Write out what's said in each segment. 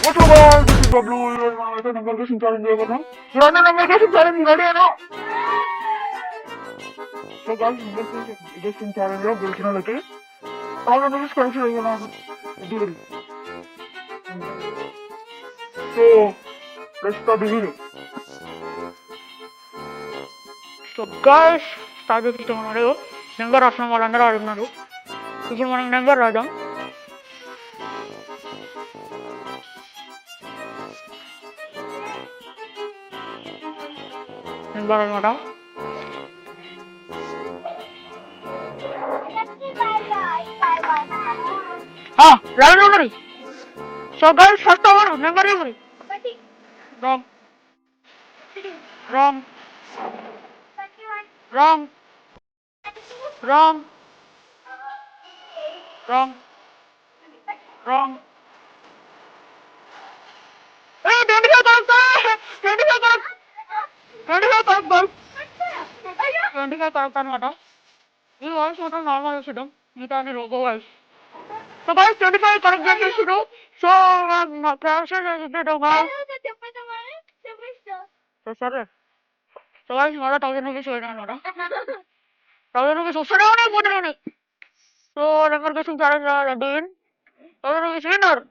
What's up, guys? This is Bablu. You are now at number guessing challenge. You're on number guessing challenge. Ready or not? So, guys, number guessing challenge. You're going to like it. I'm going to just you know. Dude. So, let's start the video. So, guys, start the video. Number of number under our number. If you want number, write down. Number of number. Ah, right over. So guys, first over, number over. Wrong. Wrong. Wrong. Wrong. Wrong. Wrong. Hey, 25 correct. 25 correct. 25 correct, guys. 25 correct అనమాట. ఈ voice మాత్రం normal చేసిద్దాం. మిగతా అన్ని robo voice. So guys, 25 correct చేసేసారు. So process చేసేద్దాం guys. So సరే. So guys, మళ్ళీ 1000 రూపీస్ వేయడం అనమాట. 1000 రూపీస్ వస్తూనే పోతున్నాయి. So number guessing challenge ready. 1000 rupees winner.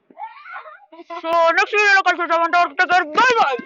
So next video లో కలిసి ఉంటాం. అంతవరకు బై బై.